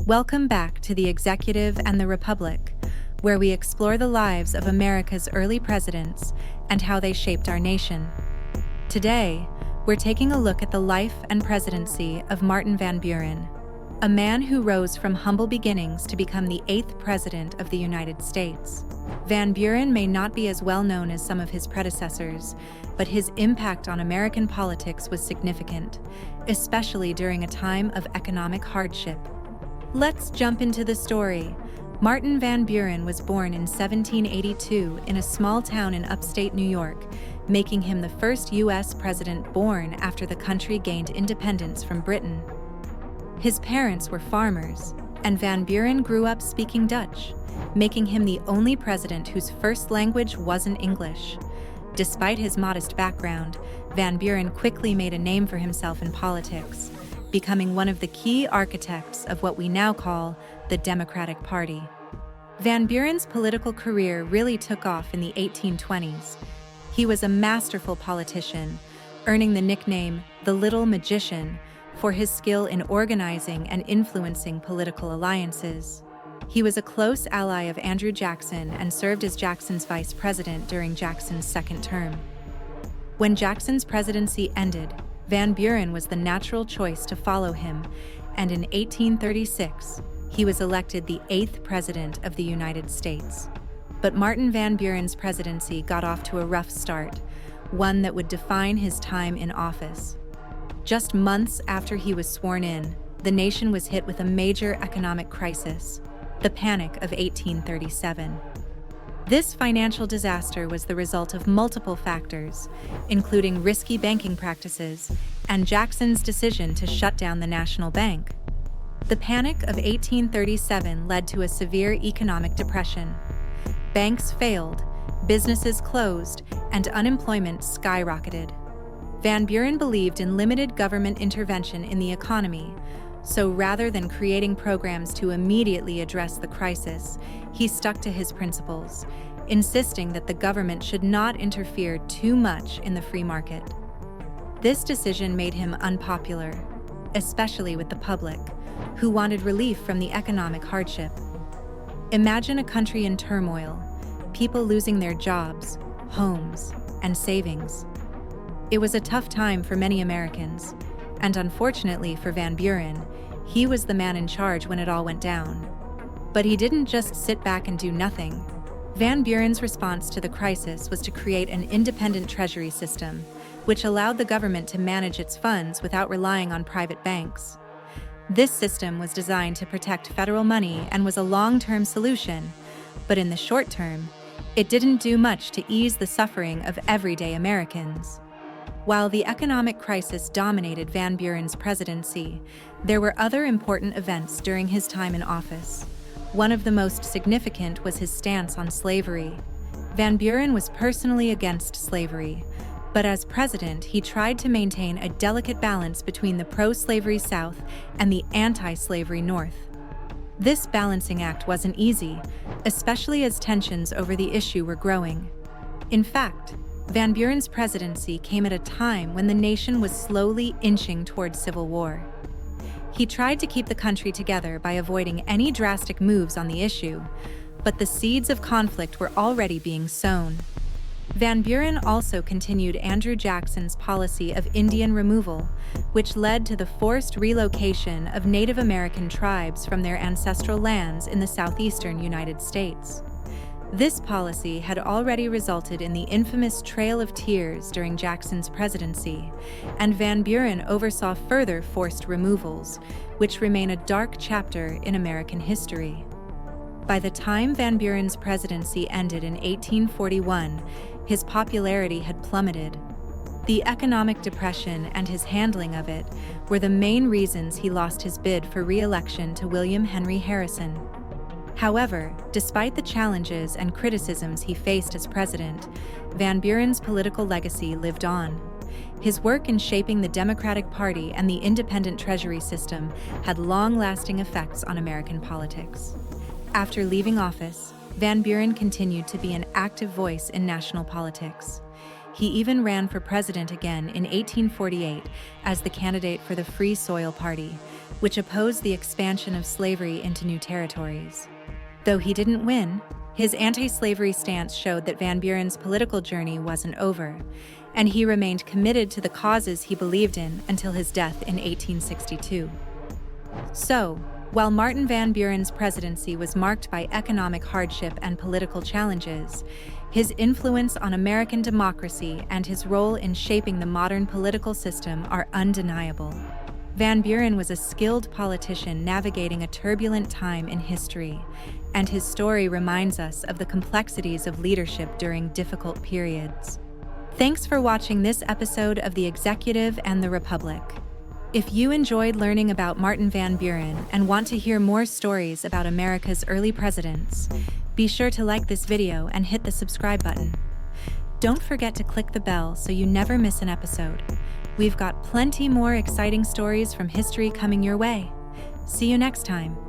Welcome back to The Executive and the Republic, where we explore the lives of America's early presidents and how they shaped our nation. Today, we're taking a look at the life and presidency of Martin Van Buren, a man who rose from humble beginnings to become the 8th President of the United States. Van Buren may not be as well known as some of his predecessors, but his impact on American politics was significant, especially during a time of economic hardship. Let's jump into the story. Martin Van Buren was born in 1782 in a small town in upstate New York, making him the first U.S. president born after the country gained independence from Britain. His parents were farmers, and Van Buren grew up speaking Dutch, making him the only president whose first language wasn't English. Despite his modest background, Van Buren quickly made a name for himself in politics, becoming one of the key architects of what we now call the Democratic Party. Van Buren's political career really took off in the 1820s. He was a masterful politician, earning the nickname the Little Magician for his skill in organizing and influencing political alliances. He was a close ally of Andrew Jackson and served as Jackson's vice president during Jackson's second term. When Jackson's presidency ended, Van Buren was the natural choice to follow him, and in 1836, he was elected the 8th President of the United States. But Martin Van Buren's presidency got off to a rough start, one that would define his time in office. Just months after he was sworn in, the nation was hit with a major economic crisis, the Panic of 1837. This financial disaster was the result of multiple factors, including risky banking practices and Jackson's decision to shut down the national bank. The Panic of 1837 led to a severe economic depression. Banks failed, businesses closed, and unemployment skyrocketed. Van Buren believed in limited government intervention in the economy, so rather than creating programs to immediately address the crisis, he stuck to his principles, insisting that the government should not interfere too much in the free market. This decision made him unpopular, especially with the public, who wanted relief from the economic hardship. Imagine a country in turmoil, people losing their jobs, homes, and savings. It was a tough time for many Americans, and unfortunately for Van Buren, he was the man in charge when it all went down. But he didn't just sit back and do nothing. Van Buren's response to the crisis was to create an independent treasury system, which allowed the government to manage its funds without relying on private banks. This system was designed to protect federal money and was a long-term solution, but in the short term, it didn't do much to ease the suffering of everyday Americans. While the economic crisis dominated Van Buren's presidency, there were other important events during his time in office. One of the most significant was his stance on slavery. Van Buren was personally against slavery, but as president, he tried to maintain a delicate balance between the pro-slavery South and the anti-slavery North. This balancing act wasn't easy, especially as tensions over the issue were growing. In fact, Van Buren's presidency came at a time when the nation was slowly inching towards civil war. He tried to keep the country together by avoiding any drastic moves on the issue, but the seeds of conflict were already being sown. Van Buren also continued Andrew Jackson's policy of Indian removal, which led to the forced relocation of Native American tribes from their ancestral lands in the southeastern United States. This policy had already resulted in the infamous Trail of Tears during Jackson's presidency, and Van Buren oversaw further forced removals, which remain a dark chapter in American history. By the time Van Buren's presidency ended in 1841, his popularity had plummeted. The economic depression and his handling of it were the main reasons he lost his bid for re-election to William Henry Harrison. However, despite the challenges and criticisms he faced as president, Van Buren's political legacy lived on. His work in shaping the Democratic Party and the independent treasury system had long-lasting effects on American politics. After leaving office, Van Buren continued to be an active voice in national politics. He even ran for president again in 1848 as the candidate for the Free Soil Party, which opposed the expansion of slavery into new territories. Though he didn't win, his anti-slavery stance showed that Van Buren's political journey wasn't over, and he remained committed to the causes he believed in until his death in 1862. So, while Martin Van Buren's presidency was marked by economic hardship and political challenges, his influence on American democracy and his role in shaping the modern political system are undeniable. Van Buren was a skilled politician navigating a turbulent time in history, and his story reminds us of the complexities of leadership during difficult periods. Thanks for watching this episode of The Executive and the Republic. If you enjoyed learning about Martin Van Buren and want to hear more stories about America's early presidents, be sure to like this video and hit the subscribe button. Don't forget to click the bell so you never miss an episode. We've got plenty more exciting stories from history coming your way. See you next time.